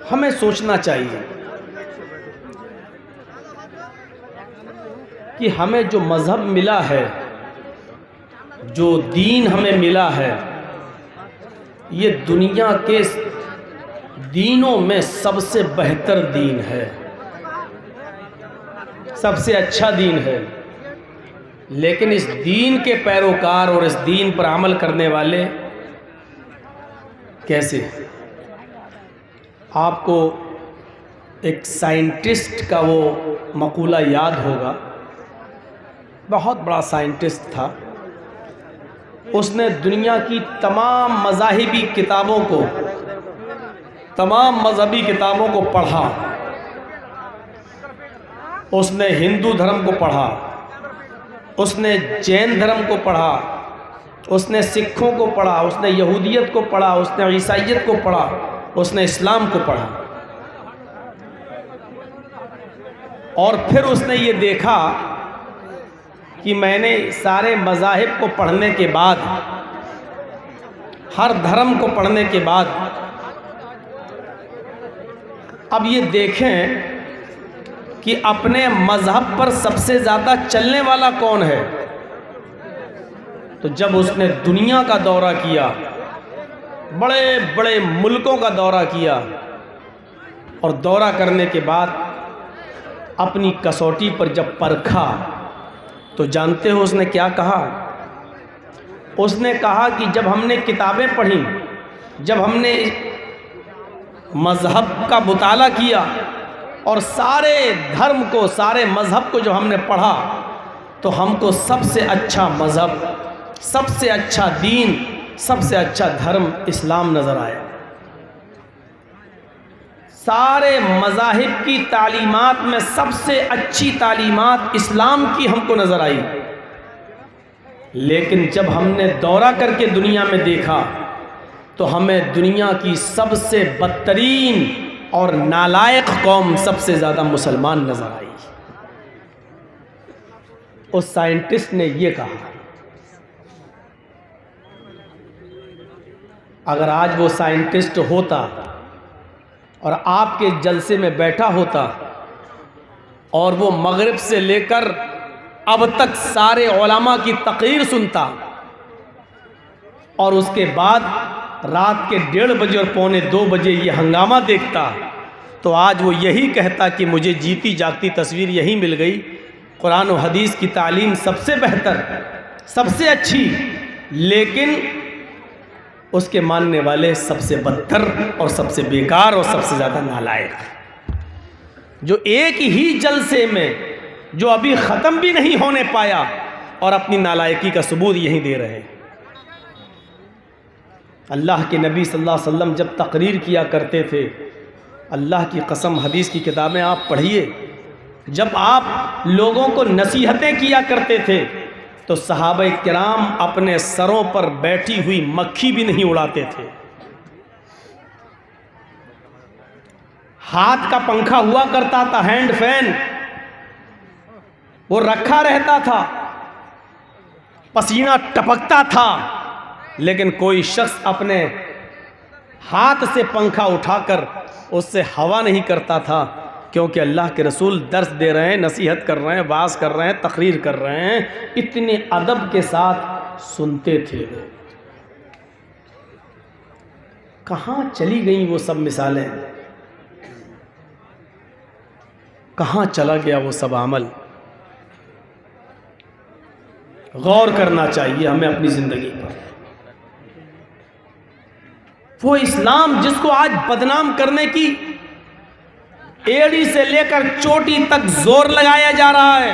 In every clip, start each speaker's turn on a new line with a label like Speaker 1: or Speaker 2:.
Speaker 1: हमें सोचना चाहिए कि हमें जो मज़हब मिला है, जो दीन हमें मिला है, ये दुनिया के दीनों में सबसे बेहतर दीन है, सबसे अच्छा दीन है। लेकिन इस दीन के पैरोकार और इस दीन पर अमल करने वाले कैसे? आपको एक साइंटिस्ट का वो मकूला याद होगा। बहुत बड़ा साइंटिस्ट था। उसने दुनिया की तमाम मज़ाहिबी किताबों को, तमाम मज़हबी किताबों को पढ़ा। उसने हिंदू धर्म को पढ़ा, उसने जैन धर्म को पढ़ा, उसने सिखों को पढ़ा, उसने यहूदियत को पढ़ा, उसने ईसाइयत को पढ़ा, उसने इस्लाम को पढ़ा। और फिर उसने ये देखा कि मैंने सारे मज़ाहिब को पढ़ने के बाद, हर धर्म को पढ़ने के बाद, अब ये देखें कि अपने मज़हब पर सबसे ज़्यादा चलने वाला कौन है। तो जब उसने दुनिया का दौरा किया, बड़े बड़े मुल्कों का दौरा किया, और दौरा करने के बाद अपनी कसौटी पर जब परखा, तो जानते हो उसने क्या कहा? उसने कहा कि जब हमने किताबें पढ़ी, जब हमने मज़हब का मुताला किया और सारे धर्म को, सारे मज़हब को जो हमने पढ़ा, तो हमको सबसे अच्छा मज़हब, सबसे अच्छा दीन, सबसे अच्छा धर्म इस्लाम नज़र आया। सारे मज़ाहिब की तालीमात में सबसे अच्छी तालीमात इस्लाम की हमको नज़र आई। लेकिन जब हमने दौरा करके दुनिया में देखा, तो हमें दुनिया की सबसे बदतरीन और नालायक कौम, सबसे ज़्यादा मुसलमान नज़र आई। उस साइंटिस्ट ने ये कहा। अगर आज वो साइंटिस्ट होता और आपके जलसे में बैठा होता और वो मगरिब से लेकर अब तक सारे उलमा की तकरीर सुनता, और उसके बाद रात के 1:30 बजे और 1:45 बजे ये हंगामा देखता, तो आज वो यही कहता कि मुझे जीती जागती तस्वीर यही मिल गई। कुरान और हदीस की तालीम सबसे बेहतर, सबसे अच्छी, लेकिन उसके मानने वाले सबसे बदतर और सबसे बेकार और सबसे ज़्यादा नालायक, जो एक ही जलसे में, जो अभी ख़त्म भी नहीं होने पाया, और अपनी नालायकी का सबूत यही दे रहे हैं। अल्लाह के नबी सल्लल्लाहु अलैहि वसल्लम जब तकरीर किया करते थे, अल्लाह की कसम, हदीस की किताबें आप पढ़िए, जब आप लोगों को नसीहतें किया करते थे, तो सहाबा किराम अपने सरों पर बैठी हुई मक्खी भी नहीं उड़ाते थे। हाथ का पंखा हुआ करता था, हैंड फैन, वो रखा रहता था, पसीना टपकता था, लेकिन कोई शख्स अपने हाथ से पंखा उठाकर उससे हवा नहीं करता था, क्योंकि अल्लाह के रसूल दर्स दे रहे हैं, नसीहत कर रहे हैं, वाज कर रहे हैं, तकरीर कर रहे हैं। इतने अदब के साथ सुनते थे। कहाँ चली गई वो सब मिसालें? कहाँ चला गया वो सब अमल? गौर करना चाहिए हमें अपनी ज़िंदगी पर। वो इस्लाम जिसको आज बदनाम करने की एड़ी से लेकर चोटी तक जोर लगाया जा रहा है,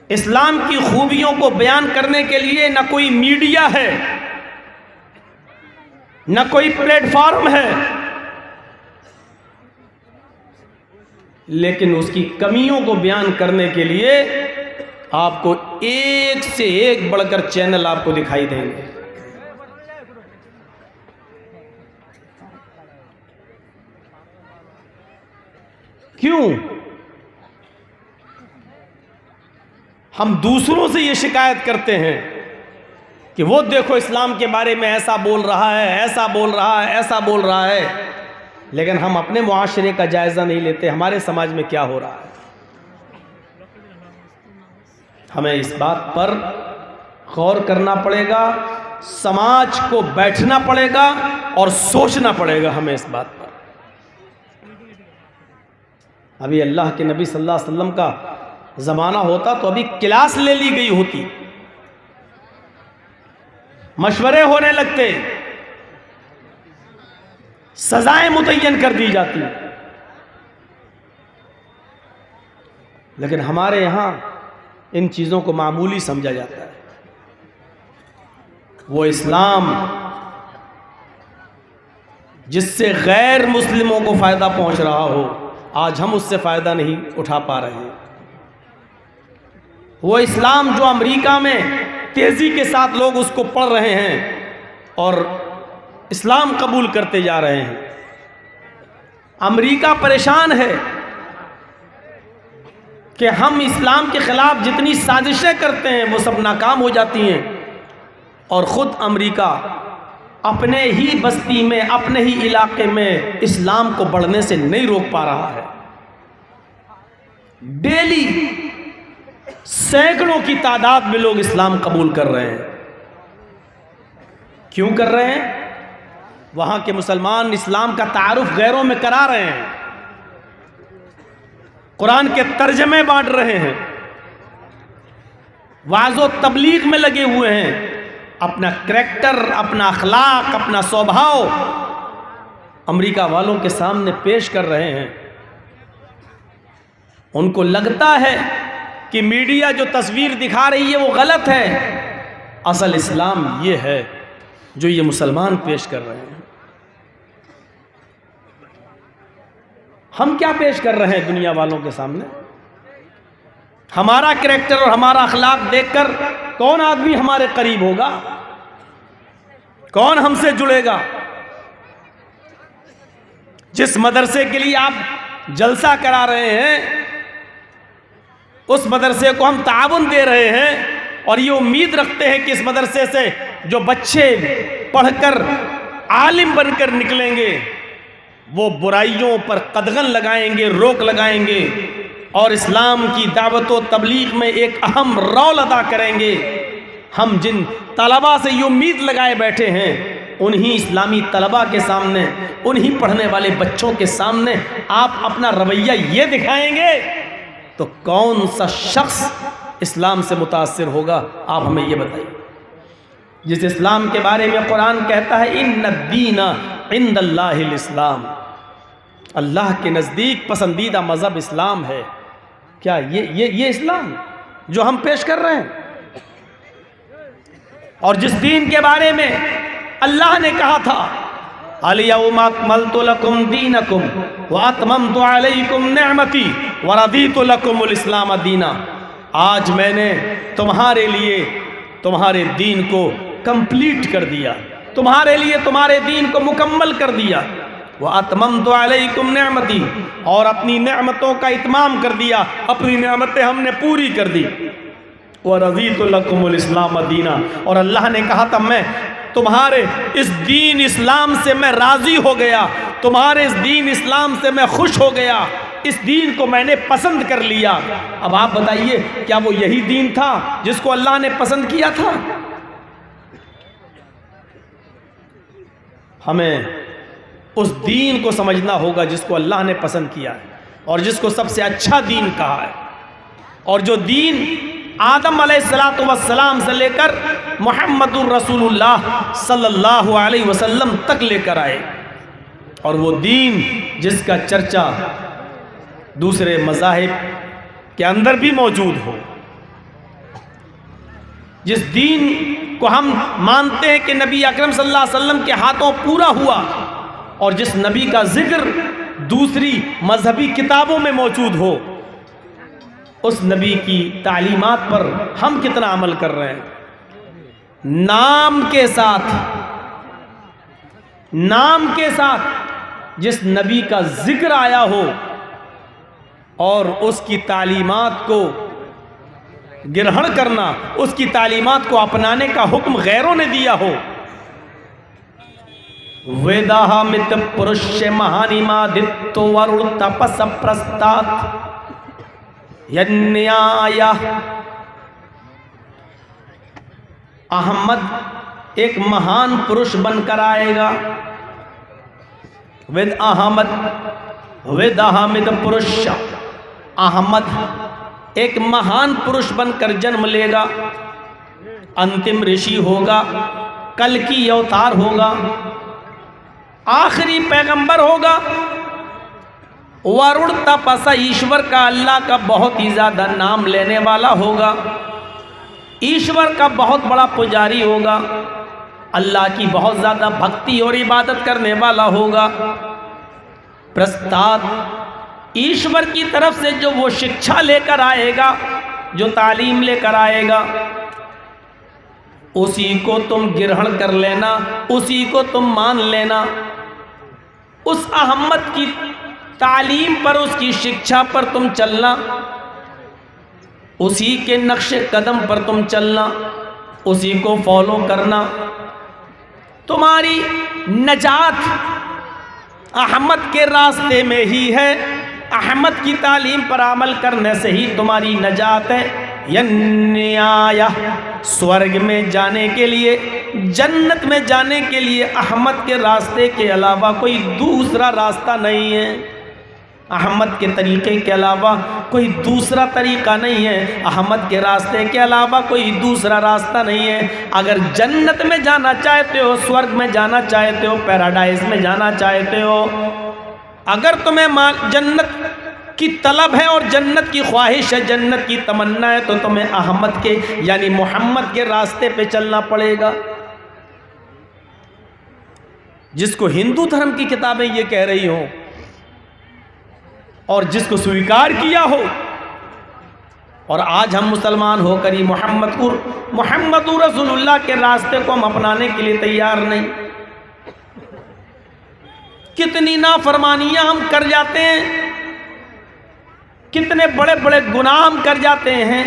Speaker 1: इस्लाम की खूबियों को बयान करने के लिए न कोई मीडिया है, न कोई प्लेटफॉर्म है, लेकिन उसकी कमियों को बयान करने के लिए आपको एक से एक बढ़कर चैनल आपको दिखाई देंगे। क्यों? हम दूसरों से ये शिकायत करते हैं कि वो देखो इस्लाम के बारे में ऐसा बोल रहा है, ऐसा बोल रहा है, ऐसा बोल रहा है, लेकिन हम अपने मुआशरे का जायज़ा नहीं लेते, हमारे समाज में क्या हो रहा है। हमें इस बात पर गौर करना पड़ेगा, समाज को बैठना पड़ेगा और सोचना पड़ेगा हमें इस बात पर। अभी अल्लाह के नबी सल्लल्लाहु अलैहि वसल्लम का ज़माना होता तो अभी क्लास ले ली गई होती, मशवरे होने लगते, सजाएं मुतय्यन कर दी जाती, लेकिन हमारे यहाँ इन चीज़ों को मामूली समझा जाता है। वो इस्लाम जिससे गैर मुस्लिमों को फ़ायदा पहुंच रहा हो, आज हम उससे फ़ायदा नहीं उठा पा रहे हैं। वो इस्लाम जो अमेरिका में तेज़ी के साथ लोग उसको पढ़ रहे हैं और इस्लाम कबूल करते जा रहे हैं, अमेरिका परेशान है कि हम इस्लाम के ख़िलाफ़ जितनी साजिशें करते हैं वो सब नाकाम हो जाती हैं, और ख़ुद अमेरिका अपने ही बस्ती में, अपने ही इलाके में इस्लाम को बढ़ने से नहीं रोक पा रहा है। डेली सैकड़ों की तादाद में लोग इस्लाम कबूल कर रहे हैं। क्यों कर रहे हैं? वहां के मुसलमान इस्लाम का तारुफ गैरों में करा रहे हैं, कुरान के तर्जमे बांट रहे हैं, वाज़ो तबलीग में लगे हुए हैं, अपना करैक्टर, अपना अखलाक, अपना स्वभाव अमेरिका वालों के सामने पेश कर रहे हैं। उनको लगता है कि मीडिया जो तस्वीर दिखा रही है वो गलत है, असल इस्लाम ये है जो ये मुसलमान पेश कर रहे हैं। हम क्या पेश कर रहे हैं दुनिया वालों के सामने? हमारा करैक्टर और हमारा अखलाक देखकर कौन आदमी हमारे करीब होगा, कौन हमसे जुड़ेगा? जिस मदरसे के लिए आप जलसा करा रहे हैं, उस मदरसे को हम ताउन दे रहे हैं और ये उम्मीद रखते हैं कि इस मदरसे से जो बच्चे पढ़कर आलिम बनकर निकलेंगे वो बुराइयों पर कदगन लगाएंगे, रोक लगाएंगे और इस्लाम की दावत व तबलीग में एक अहम रोल अदा करेंगे। हम जिन तलबा से ये उम्मीद लगाए बैठे हैं, उन्हीं इस्लामी तलबा के सामने, उन्हीं पढ़ने वाले बच्चों के सामने आप अपना रवैया ये दिखाएंगे तो कौन सा शख्स इस्लाम से मुतासिर होगा? आप हमें ये बताइए। जिस इस्लाम के बारे में कुरान कहता है इन्ना दीना इंदल्लाहिल इस्लाम, अल्लाह के नज़दीक पसंदीदा मज़हब इस्लाम है। क्या ये इस्लाम जो हम पेश कर रहे हैं? और जिस दीन के बारे में अल्लाह ने कहा था अल-यौमा अकमलतु लकुम दीनकुम व अतममतु अलैकुम निअमती व रदीतु लकुमुल इस्लाम दीना, आज मैंने तुम्हारे लिए तुम्हारे दीन को कंप्लीट कर दिया, तुम्हारे लिए तुम्हारे दीन को मुकम्मल कर दिया। व अतममतु अलैकुम निअमती, और अपनी नेमतों का इत्माम कर दिया, अपनी नेमतें हमने पूरी कर दी। व रज़ीतु लकुमुल इस्लाम दीना, और अल्लाह ने कहा था मैं तुम्हारे इस दीन इस्लाम से मैं राज़ी हो गया, तुम्हारे इस दीन इस्लाम से मैं खुश हो गया, इस दीन को मैंने पसंद कर लिया। अब आप बताइए, क्या वो यही दीन था जिसको अल्लाह ने पसंद किया था? हमें उस दीन को समझना होगा जिसको अल्लाह ने पसंद किया है और जिसको सबसे अच्छा दीन कहा है, और जो दीन आदम अलैहिस्सलातु वस्सलाम से लेकर मुहम्मदुर रसूलुल्लाह सल्लल्लाहु अलैहि वसल्लम तक लेकर आए, और वो दीन जिसका चर्चा दूसरे मज़ाहिब के अंदर भी मौजूद हो, जिस दीन को हम मानते हैं कि नबी अकरम सल्लल्लाहु अलैहि वसल्लम के हाथों पूरा हुआ, और जिस नबी का जिक्र दूसरी मजहबी किताबों में मौजूद हो, उस नबी की तालीमात पर हम कितना अमल कर रहे हैं? नाम के साथ जिस नबी का जिक्र आया हो और उसकी तालीमात को ग्रहण करना, उसकी तालीमात को अपनाने का हुक्म गैरों ने दिया हो। वेदाहमित पुरुष महानिमादित्यो वरुण तपस प्रस्तात् यन्याय। अहमद एक महान पुरुष बनकर आएगा। वेद अहमद पुरुष, अहमद एक महान पुरुष बनकर जन्म लेगा, अंतिम ऋषि होगा, कल की अवतार होगा, आखिरी पैगंबर होगा। वरुण तपसा, ईश्वर का, अल्लाह का बहुत ही ज़्यादा नाम लेने वाला होगा, ईश्वर का बहुत बड़ा पुजारी होगा, अल्लाह की बहुत ज़्यादा भक्ति और इबादत करने वाला होगा। प्रस्ताद, ईश्वर की तरफ से जो वो शिक्षा लेकर आएगा, जो तालीम लेकर आएगा, उसी को तुम ग्रहण कर लेना, उसी को तुम मान लेना। उस अहमद की तालीम पर, उसकी शिक्षा पर तुम चलना, उसी के नक्शे कदम पर तुम चलना, उसी को फॉलो करना। तुम्हारी नजात अहमद के रास्ते में ही है, अहमद की तालीम पर अमल करने से ही तुम्हारी नजात है। यन्याय, स्वर्ग में जाने के लिए, जन्नत में जाने के लिए अहमद के रास्ते के अलावा कोई दूसरा रास्ता नहीं है। अहमद के तरीक़े के अलावा कोई दूसरा तरीक़ा नहीं है, अहमद के रास्ते के अलावा कोई दूसरा रास्ता नहीं है। अगर जन्नत में जाना चाहते हो, स्वर्ग में जाना चाहते हो, पैराडाइज में जाना चाहते हो, अगर तुम्हें जन्नत की तलब है और जन्नत की ख्वाहिश है, जन्नत की तमन्ना है, तो तुम्हें अहमद के यानी मोहम्मद के रास्ते पे चलना पड़ेगा। जिसको हिंदू धर्म की किताबें ये कह रही हो और जिसको स्वीकार किया हो, और आज हम मुसलमान होकर ही मोहम्मद रसूलुल्लाह के रास्ते को हम अपनाने के लिए तैयार नहीं। कितनी नाफरमानियां हम कर जाते हैं, कितने बड़े बड़े गुनाह हम कर जाते हैं,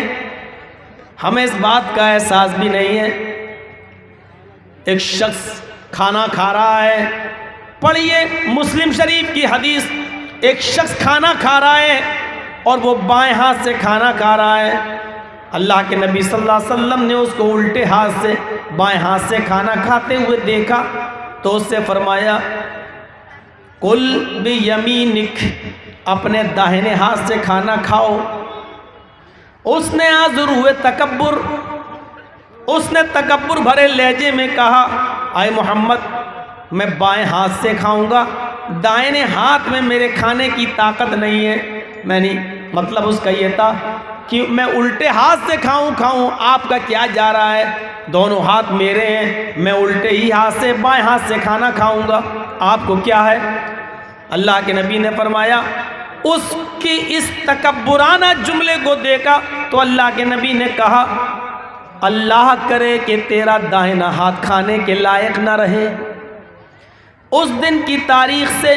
Speaker 1: हमें इस बात का एहसास भी नहीं है। एक शख्स खाना खा रहा है, पढ़िए मुस्लिम शरीफ की हदीस, एक शख्स खाना खा रहा है और वो बाएं हाथ से खाना खा रहा है। अल्लाह के नबी सल्लल्लाहु अलैहि वसल्लम ने उसको उल्टे हाथ से, बाएं हाथ से खाना खाते हुए देखा तो उससे फरमाया, कुल भी यमीनिक, अपने दाहिने हाथ से खाना खाओ। उसने आज़ुर हुए तकब्बुर, उसने तकब्बुर भरे लहजे में कहा, आए मोहम्मद, मैं बाएं हाथ से खाऊंगा, दाहिने हाथ में मेरे खाने की ताकत नहीं है। मैंने मतलब उसका ये था कि मैं उल्टे हाथ से खाऊं, आपका क्या जा रहा है, दोनों हाथ मेरे हैं, मैं उल्टे ही हाथ से, बाएं हाथ से खाना खाऊंगा, आपको क्या है। अल्लाह के नबी ने फरमाया, उसकी इस तकब्बुराना जुमले को देखा तो अल्लाह के नबी ने कहा, अल्लाह करे कि तेरा दाहिना हाथ खाने के लायक ना रहे। उस दिन की तारीख से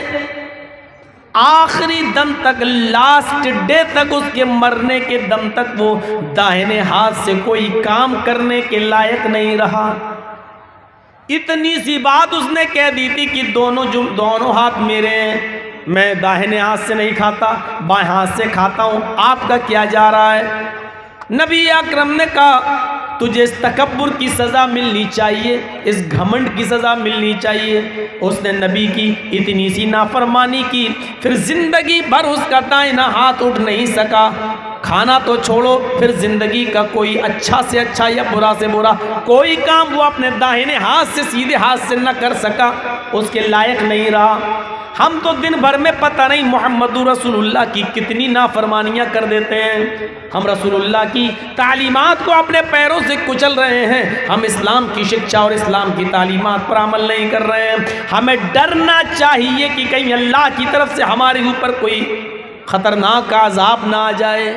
Speaker 1: आखिरी दम तक, लास्ट डे तक, उसके मरने के दम तक वो दाहिने हाथ से कोई काम करने के लायक नहीं रहा। इतनी सी बात उसने कह दी थी कि दोनों हाथ मेरे हैं, मैं दाहिने हाथ से नहीं खाता, बाएं हाथ से खाता हूँ, आपका क्या जा रहा है। नबी अकरम ने कहा, तुझे इस तकब्बुर की सज़ा मिलनी चाहिए, इस घमंड की सज़ा मिलनी चाहिए। उसने नबी की इतनी सी नाफरमानी की, फिर ज़िंदगी भर उसका दाहिना हाथ उठ नहीं सका। खाना तो छोड़ो, फिर ज़िंदगी का कोई अच्छा से अच्छा या बुरा से बुरा कोई काम वो अपने दाहिने हाथ से, सीधे हाथ से न कर सका, उसके लायक नहीं रहा। हम तो दिन भर में पता नहीं मोहम्मद रसूलुल्लाह की कितनी नाफरमानियां कर देते हैं। हम रसूलुल्लाह की तालीमात को अपने पैरों से कुचल रहे हैं, हम इस्लाम की शिक्षा और इस्लाम की तालीमात पर अमल नहीं कर रहे हैं। हमें डरना चाहिए कि कहीं अल्लाह की तरफ से हमारे ऊपर कोई खतरनाक अज़ाब ना आ जाए।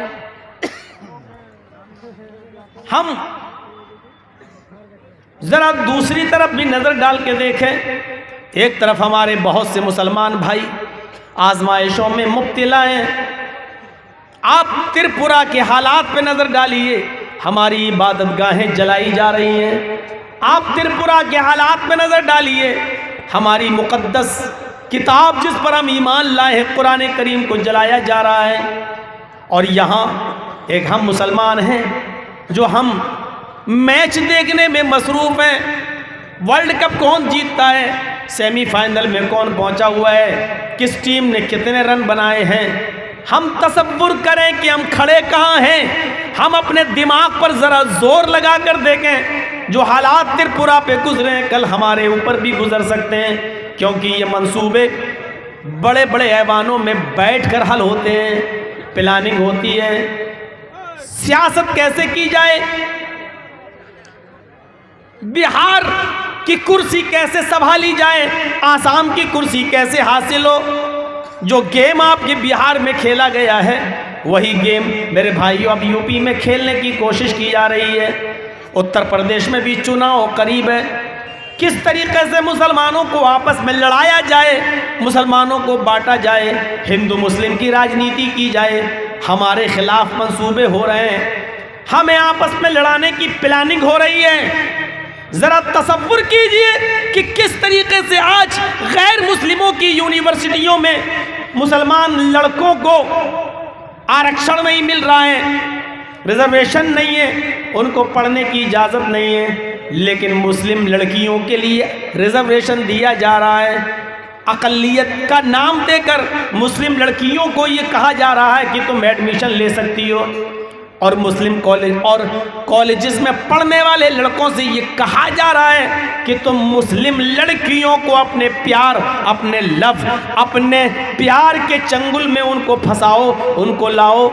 Speaker 1: हम ज़रा दूसरी तरफ भी नज़र डाल के देखें। एक तरफ हमारे बहुत से मुसलमान भाई आजमाइशों में मुब्तला हैं। आप त्रिपुरा के हालात पे नज़र डालिए, हमारी इबादत गाहें जलाई जा रही हैं। आप त्रिपुरा के हालात में नज़र डालिए, हमारी मुक़द्दस किताब जिस पर हम ईमान लाए हैं कुरान करीम को जलाया जा रहा है। और यहाँ एक हम मुसलमान हैं जो हम मैच देखने में मसरूफ़ हैं। वर्ल्ड कप कौन जीतता है, सेमीफाइनल में कौन पहुंचा हुआ है, किस टीम ने कितने रन बनाए हैं, हम तसव्वुर करें कि हम खड़े कहाँ हैं। हम अपने दिमाग पर ज़रा जोर लगा कर देखें, जो हालात त्रिपुरा पे गुजरे हैं कल हमारे ऊपर भी गुजर सकते हैं, क्योंकि ये मंसूबे बड़े बड़े ऐवानों में बैठकर हल होते हैं, प्लानिंग होती है। सियासत कैसे की जाए, बिहार की कुर्सी कैसे संभाली जाए, आसाम की कुर्सी कैसे हासिल हो। जो गेम आपके बिहार में खेला गया है वही गेम मेरे भाइयों अब यूपी में खेलने की कोशिश की जा रही है। उत्तर प्रदेश में भी चुनाव करीब है। किस तरीके से मुसलमानों को आपस में लड़ाया जाए, मुसलमानों को बांटा जाए, हिंदू मुस्लिम की राजनीति की जाए, हमारे खिलाफ मंसूबे हो रहे हैं, हमें आपस में लड़ाने की प्लानिंग हो रही है। ज़रा तसव्वुर कीजिए कि किस तरीके से आज गैर मुस्लिमों की यूनिवर्सिटियों में मुसलमान लड़कों को आरक्षण नहीं मिल रहा है, रिजर्वेशन नहीं है, उनको पढ़ने की इजाज़त नहीं है, लेकिन मुस्लिम लड़कियों के लिए रिजर्वेशन दिया जा रहा है। अक़लियत का नाम देकर मुस्लिम लड़कियों को ये कहा जा रहा है कि तुम एडमिशन ले सकती हो, और मुस्लिम कॉलेज और कॉलेजेस में पढ़ने वाले लड़कों से ये कहा जा रहा है कि तुम मुस्लिम लड़कियों को अपने प्यार, अपने लव, अपने प्यार के चंगुल में उनको फंसाओ, उनको लाओ,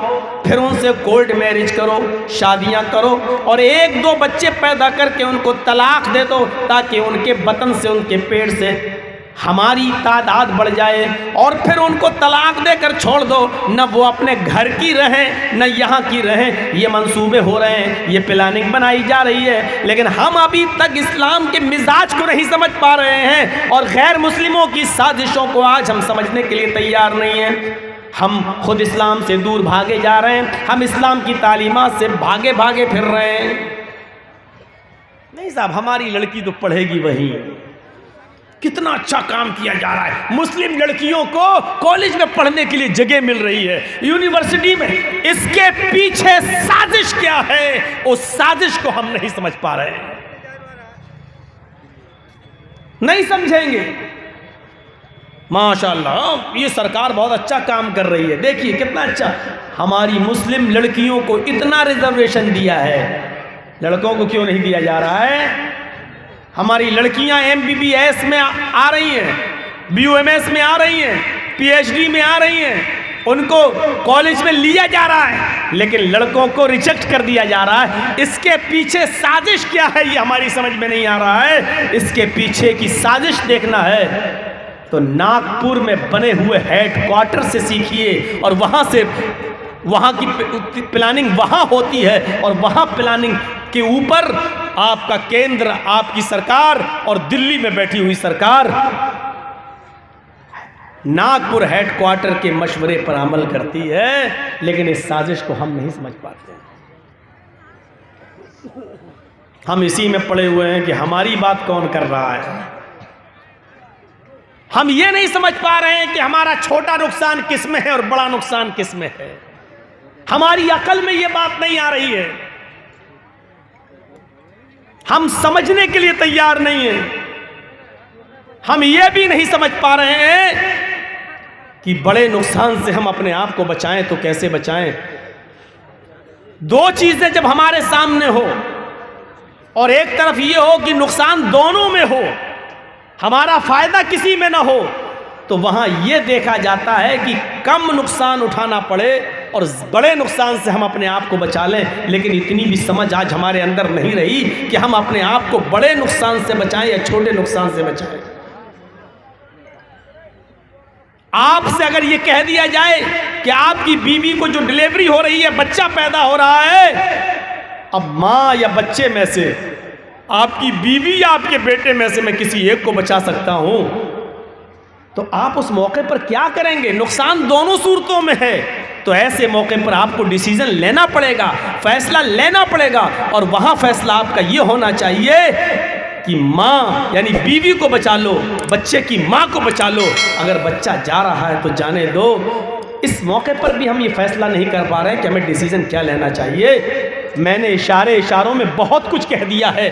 Speaker 1: फिर उनसे कोर्ट मैरिज करो, शादियां करो, और एक दो बच्चे पैदा करके उनको तलाक दे दो, ताकि उनके वतन से, उनके पेट से हमारी तादाद बढ़ जाए, और फिर उनको तलाक देकर छोड़ दो, न वो अपने घर की रहें न यहाँ की रहें। ये मंसूबे हो रहे हैं, ये प्लानिंग बनाई जा रही है, लेकिन हम अभी तक इस्लाम के मिजाज को नहीं समझ पा रहे हैं, और गैर मुस्लिमों की साजिशों को आज हम समझने के लिए तैयार नहीं हैं। हम खुद इस्लाम से दूर भागे जा रहे हैं, हम इस्लाम की तालीमात से भागे भागे फिर रहे हैं। नहीं साहब, हमारी लड़की तो पढ़ेगी वही। कितना अच्छा काम किया जा रहा है, मुस्लिम लड़कियों को कॉलेज में पढ़ने के लिए जगह मिल रही है, यूनिवर्सिटी में। इसके पीछे साजिश क्या है, उस साजिश को हम नहीं समझ पा रहे हैं, नहीं समझेंगे। माशाल्लाह, ये सरकार बहुत अच्छा काम कर रही है। देखिए कितना अच्छा, हमारी मुस्लिम लड़कियों को इतना रिजर्वेशन दिया है, लड़कों को क्यों नहीं दिया जा रहा है? हमारी लड़कियां MBBS में आ रही हैं, BUMS में आ रही हैं, PhD में आ रही हैं, उनको कॉलेज में लिया जा रहा है, लेकिन लड़कों को रिजेक्ट कर दिया जा रहा है। इसके पीछे साजिश क्या है, ये हमारी समझ में नहीं आ रहा है। इसके पीछे की साजिश देखना है तो नागपुर में बने हुए हेडक्वार्टर से सीखिए, और वहाँ से वहाँ की प्लानिंग वहाँ होती है, और वहाँ प्लानिंग के ऊपर आपका केंद्र, आपकी सरकार और दिल्ली में बैठी हुई सरकार नागपुर हेडक्वार्टर के मशवरे पर अमल करती है, लेकिन इस साजिश को हम नहीं समझ पाते। हम इसी में पड़े हुए हैं कि हमारी बात कौन कर रहा है। हम ये नहीं समझ पा रहे हैं कि हमारा छोटा नुकसान किस में है और बड़ा नुकसान किस में है। हमारी अकल में ये बात नहीं आ रही है, हम समझने के लिए तैयार नहीं हैं। हम ये भी नहीं समझ पा रहे हैं कि बड़े नुकसान से हम अपने आप को बचाएं तो कैसे बचाएं। दो चीजें जब हमारे सामने हो, और एक तरफ ये हो कि नुकसान दोनों में हो, हमारा फायदा किसी में ना हो, तो वहां यह देखा जाता है कि कम नुकसान उठाना पड़े और बड़े नुकसान से हम अपने आप को बचा लें। लेकिन इतनी भी समझ आज हमारे अंदर नहीं रही कि हम अपने आप को बड़े नुकसान से बचाएं या छोटे नुकसान से बचाएं। आपसे अगर ये कह दिया जाए कि आपकी बीवी को जो डिलीवरी हो रही है, बच्चा पैदा हो रहा है, अब मां या बच्चे में से, आपकी बीवी या आपके बेटे में से मैं किसी एक को बचा सकता हूं, तो आप उस मौके पर क्या करेंगे? नुकसान दोनों सूरतों में है, तो ऐसे मौके पर आपको डिसीज़न लेना पड़ेगा, फैसला लेना पड़ेगा। और वहाँ फैसला आपका ये होना चाहिए कि माँ यानी बीवी को बचा लो, बच्चे की माँ को बचा लो। अगर बच्चा जा रहा है तो जाने दो। इस मौके पर भी हम ये फैसला नहीं कर पा रहे हैं कि हमें डिसीज़न क्या लेना चाहिए। मैंने इशारों में बहुत कुछ कह दिया है।